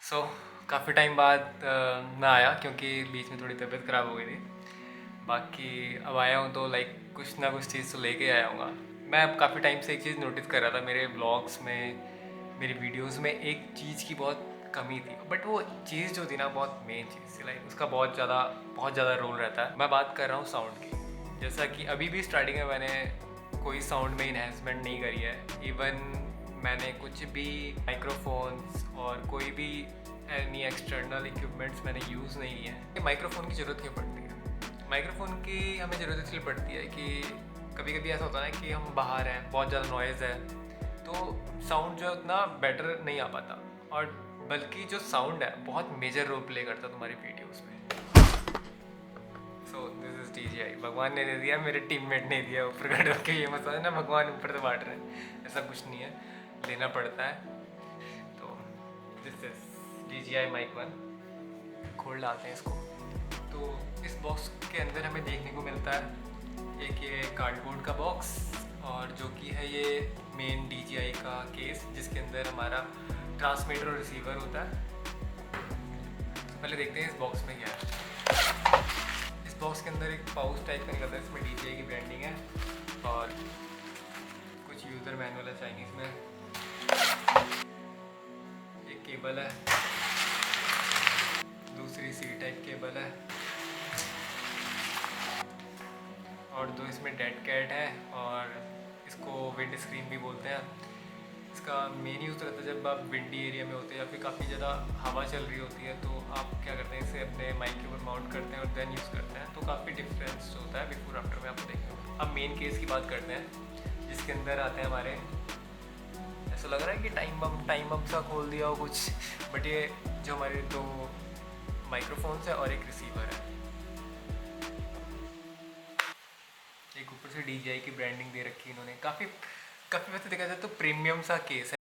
सो काफ़ी टाइम बाद मैं आया क्योंकि बीच में थोड़ी तबीयत ख़राब हो गई थी। बाकी अब आया हूँ तो लाइक कुछ ना कुछ चीज़ तो लेके आया हूँगा। मैं अब काफ़ी टाइम से एक चीज़ नोटिस कर रहा था मेरे ब्लॉग्स में, मेरी वीडियोस में एक चीज़ की बहुत कमी थी। बट वो चीज़ जो थी ना बहुत मेन चीज़ थी, लाइक उसका बहुत ज़्यादा रोल रहता है। मैं बात कर रहा हूँ साउंड की। जैसा कि अभी भी स्टार्टिंग में मैंने कोई साउंड में इन्हेंसमेंट नहीं करी है। इवन मैंने कुछ भी माइक्रोफोन्स और कोई भी एनी एक्सटर्नल इक्विपमेंट्स मैंने यूज़ नहीं किए हैं। माइक्रोफ़ोन की ज़रूरत क्यों पड़ती है? माइक्रोफ़ोन की हमें ज़रूरत इसलिए पड़ती है कि कभी कभी ऐसा होता है कि हम बाहर हैं, बहुत ज़्यादा नॉइज़ है, तो साउंड जो है उतना बेटर नहीं आ पाता, और बल्कि जो साउंड है बहुत मेजर रोल प्ले करता है तुम्हारी वीडियोज़ में। सो दिस इज़ DJI। भगवान ने दे दिया, मेरे टीममेट ने दिया ऊपर खड़े होकर। ये मसला है ना, भगवान ऊपर से बांट रहे हैं, ऐसा कुछ नहीं है, लेना पड़ता है। तो दिस इज़ DJI Mic 1। खोल डालते हैं इसको। तो इस बॉक्स के अंदर हमें देखने को मिलता है एक ये कार्डबोर्ड का बॉक्स, और जो कि है ये मेन DJI का केस, जिसके अंदर हमारा ट्रांसमीटर और रिसीवर होता है। तो पहले देखते हैं इस बॉक्स में क्या है। इस बॉक्स के अंदर एक पाउच टाइप का निकलता है, इसमें DJI की ब्रांडिंग है और कुछ यूज़र मैनुअल है चाइनीज़ में। एक केबल है, दूसरी C टाइप केबल है, और दो इसमें डेड कैट है, और इसको विंड स्क्रीन भी बोलते हैं। इसका मेन यूज़ रहता है जब आप विंडी एरिया में होते हैं या फिर काफ़ी ज़्यादा हवा चल रही होती है, तो आप क्या करते हैं, इसे अपने माइक के ऊपर माउंट करते हैं और देन यूज़ करते हैं। तो काफ़ी डिफरेंस होता है बिफोर आफ्टर में, आपको देखेंगे। अब मेन केस की बात करते हैं, जिसके अंदर आते हैं हमारे, ऐसा लग रहा है कि टाइम बम सा खोल दिया हो कुछ, बट ये जो हमारे दो माइक्रोफोन्स है और एक रिसीवर है। एक ऊपर से DJI की ब्रांडिंग दे रखी है इन्होंने, काफ़ी वैसे देखा जाए तो प्रीमियम सा केस है।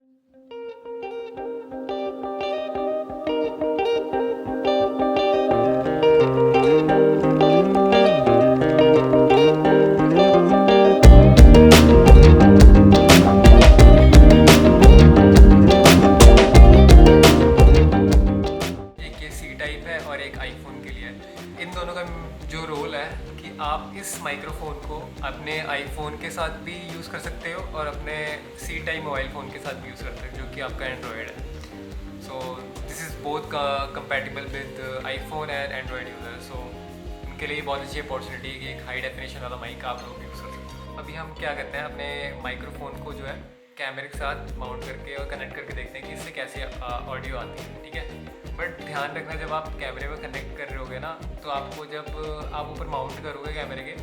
एक ये C टाइप है और एक आईफोन के लिए है। इन दोनों का जो रोल है कि आप इस माइक्रोफोन को अपने आईफोन के साथ भी यूज़ कर सकते हो और अपने C टाइप मोबाइल फ़ोन के साथ भी यूज़ कर सकते हो, जो कि आपका एंड्रॉयड है। सो दिस इज़ बोथ का compatible with iPhone and Android user. So उनके लिए बहुत अच्छी अपॉर्चुनिटी है कि एक हाई डेफिनेशन वाला माइक आप लोग यूज़ कर सकते हो। अभी हम क्या करते हैं, अपने माइक्रोफोन को जो है कैमरे के साथ माउंट करके और कनेक्ट करके देखते हैं कि इससे कैसे ऑडियो आती है, ठीक है। बट ध्यान रखना, जब आप कैमरे में कनेक्ट कर रहे होगे ना, तो आपको जब आप ऊपर माउंट करोगे कैमरे के,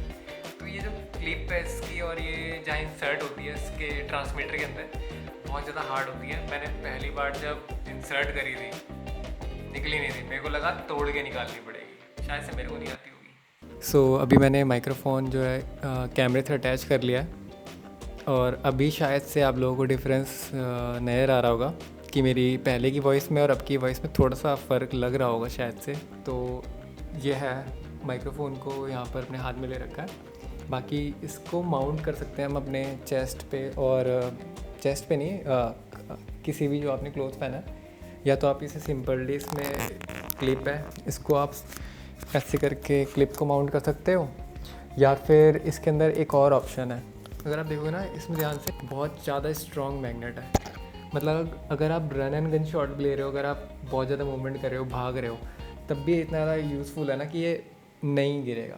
तो ये जो क्लिप है इसकी और ये जहाँ इंसर्ट होती है इसके ट्रांसमीटर के अंदर, बहुत ज़्यादा हार्ड होती है। मैंने पहली बार जब इंसर्ट करी थी, निकली नहीं थी, मेरे को लगा तोड़ के निकालनी पड़ेगी, शायद से मेरे को नहीं आती होगी। सो अभी मैंने माइक्रोफोन जो है कैमरे से अटैच कर लिया है, और अभी शायद से आप लोगों को डिफरेंस नज़र आ रहा होगा कि मेरी पहले की वॉइस में और अब की वॉइस में थोड़ा सा फ़र्क लग रहा होगा शायद से। तो ये है, माइक्रोफोन को यहाँ पर अपने हाथ में ले रखा है। बाकी इसको माउंट कर सकते हैं हम अपने चेस्ट पे, और चेस्ट पे नहीं, किसी भी जो आपने क्लोथ पहना है, या तो आप इसे सिंपली, इसमें क्लिप है, इसको आप ऐसे करके क्लिप को माउंट कर सकते हो, या फिर इसके अंदर एक और ऑप्शन है। अगर आप देखोगे ना, इसमें ध्यान से, बहुत ज़्यादा स्ट्रॉन्ग मैग्नेट है। मतलब अगर आप रन एंड गन शॉट भी ले रहे हो, अगर आप बहुत ज़्यादा मूवमेंट कर रहे हो, भाग रहे हो, तब भी इतना ज़्यादा यूज़फुल है ना कि ये नहीं गिरेगा।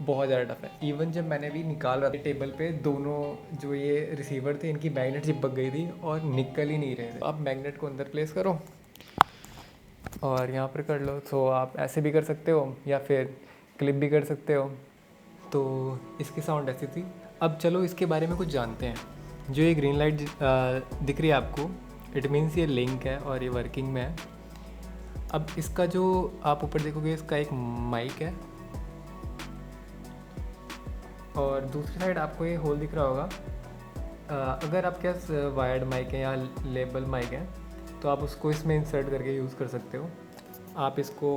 बहुत ज़्यादा टफ है। इवन जब मैंने भी निकाल रहा था टेबल पे, दोनों जो ये रिसीवर थे, इनकी मैग्नेट चिपक गई थी और निकल ही नहीं रहे थे। आप मैग्नेट को अंदर प्लेस करो और यहाँ पर कर लो। तो आप ऐसे भी कर सकते हो या फिर क्लिप भी कर सकते हो। तो इसकी साउंड ऐसी थी। अब चलो इसके बारे में कुछ जानते हैं। जो ये ग्रीन लाइट दिख रही है आपको, इट मीन्स ये लिंक है और ये वर्किंग में है। अब इसका जो आप ऊपर देखोगे, इसका एक माइक है, और दूसरी साइड आपको ये होल दिख रहा होगा। अगर आपके पास वायर्ड माइक है या लेबल माइक है, तो आप उसको इसमें इंसर्ट करके यूज़ कर सकते हो। आप इसको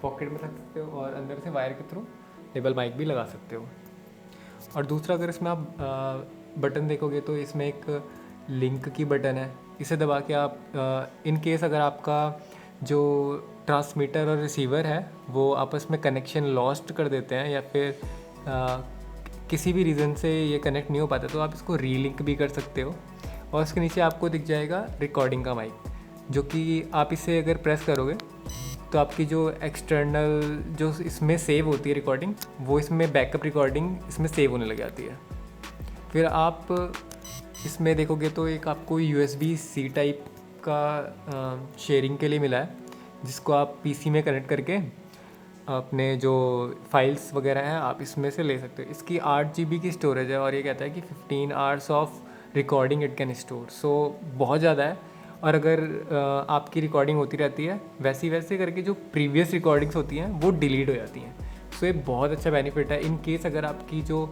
पॉकेट में रख सकते हो और अंदर से वायर के थ्रू लेबल माइक भी लगा सकते हो। और दूसरा, अगर इसमें आप बटन देखोगे तो इसमें एक लिंक की बटन है, इसे दबा के आप इन केस अगर आपका जो ट्रांसमीटर और रिसीवर है वो आपस में कनेक्शन लॉस्ट कर देते हैं या फिर किसी भी रीज़न से ये कनेक्ट नहीं हो पाता, तो आप इसको रीलिंक भी कर सकते हो। और उसके नीचे आपको दिख जाएगा रिकॉर्डिंग का माइक, जो कि आप इसे अगर प्रेस करोगे तो आपकी जो एक्सटर्नल जो इसमें सेव होती है रिकॉर्डिंग, वो इसमें बैकअप रिकॉर्डिंग इसमें सेव होने लग जाती है। फिर आप इसमें देखोगे तो एक आपको USB-C टाइप का शेयरिंग के लिए मिला है, जिसको आप PC में कनेक्ट करके अपने जो फाइल्स वगैरह हैं आप इसमें से ले सकते हो। इसकी 8 GB की स्टोरेज है और ये कहता है कि 15 hours of recording it can store, so बहुत ज़्यादा है। और अगर आपकी रिकॉर्डिंग होती रहती है वैसे वैसे करके जो प्रीवियस रिकॉर्डिंग्स होती हैं वो डिलीट हो जाती हैं। सो ये बहुत अच्छा बेनिफिट है। इन केस अगर आपकी जो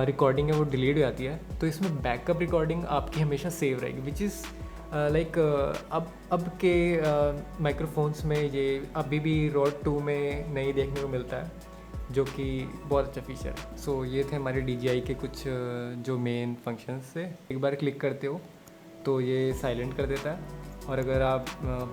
रिकॉर्डिंग है वो डिलीट हो जाती है तो इसमें बैकअप रिकॉर्डिंग आपकी हमेशा सेव रहेगी, विच इज़ लाइक अब के माइक्रोफोन्स में ये अभी भी रॉड 2 में नहीं देखने को मिलता है, जो कि बहुत अच्छा फीचर है। सो ये थे हमारे DJI के कुछ जो मेन फंक्शंस थे। एक बार क्लिक करते हो तो ये साइलेंट कर देता है और अगर आप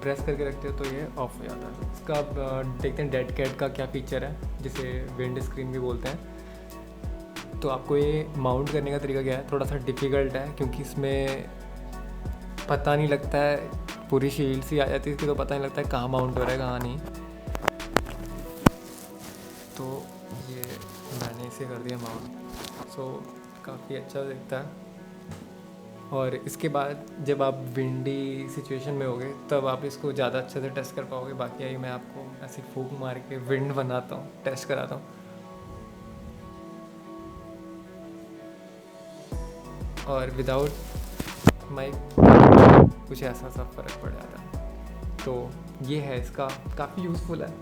प्रेस करके रखते हो तो ये ऑफ हो जाता है। इसका आप देखते हैं डेड कैट का क्या फीचर है, जिसे विंड स्क्रीन भी बोलते हैं। तो आपको ये माउंट करने का तरीका क्या है, थोड़ा सा डिफ़िकल्ट है क्योंकि इसमें पता नहीं लगता है, पूरी शील्ड सी आ जाती है इसकी तो पता नहीं लगता है कहाँ माउंट हो रहा है कहाँ नहीं। तो ये मैंने इसे कर दिया माउंट, सो काफ़ी अच्छा दिखता है। और इसके बाद जब आप विंडी सिचुएशन में होगे तब आप इसको ज़्यादा अच्छे से टेस्ट कर पाओगे। बाकी आई मैं आपको ऐसी फूंक मार के विंड बनाता हूँ, टेस्ट कराता हूँ। और विदाउट माइक कुछ ऐसा सा फ़र्क पड़ जाता है। तो ये है, इसका काफ़ी यूज़फुल है।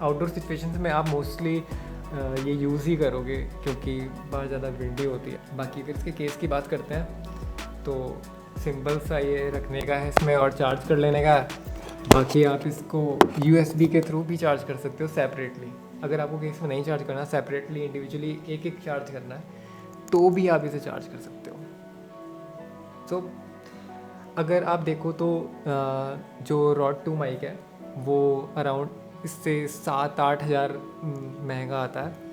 आउटडोर सिचुएशंस में आप मोस्टली ये यूज़ ही करोगे क्योंकि बहुत ज़्यादा विंडी होती है। बाकी अगर इसके केस की बात करते हैं तो सिंपल सा ये रखने का है इसमें और चार्ज कर लेने का है। बाकी आप इसको USB के थ्रू भी चार्ज कर सकते हो सेपरेटली। अगर आपको केस में नहीं चार्ज करना, सेपरेटली इंडिविजुअली एक एक चार्ज करना है, तो भी आप इसे चार्ज कर सकते हो। तो अगर आप देखो तो जो रॉड 2 माइक है वो अराउंड इससे 7-8 हज़ार महंगा आता है,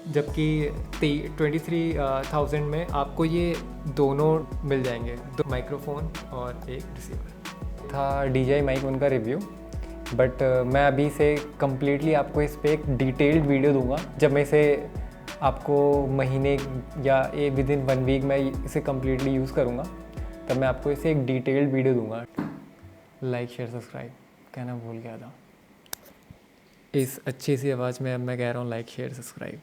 जबकि 23,000 में आपको ये दोनों मिल जाएंगे, 2 माइक्रोफोन और एक रिसीवर। था DJI माइक उनका रिव्यू, बट मैं अभी से कम्प्लीटली आपको इस पर एक डिटेल्ड वीडियो दूंगा। जब मैं इसे आपको महीने या विद इन 1 वीक मैं इसे कम्प्लीटली यूज़ करूँगा, तब मैं आपको इसे एक डिटेल्ड वीडियो दूंगा। लाइक शेयर सब्सक्राइब कहना भूल गया था। इस अच्छी सी आवाज़ में अब मैं कह रहा हूँ लाइक शेयर सब्सक्राइब।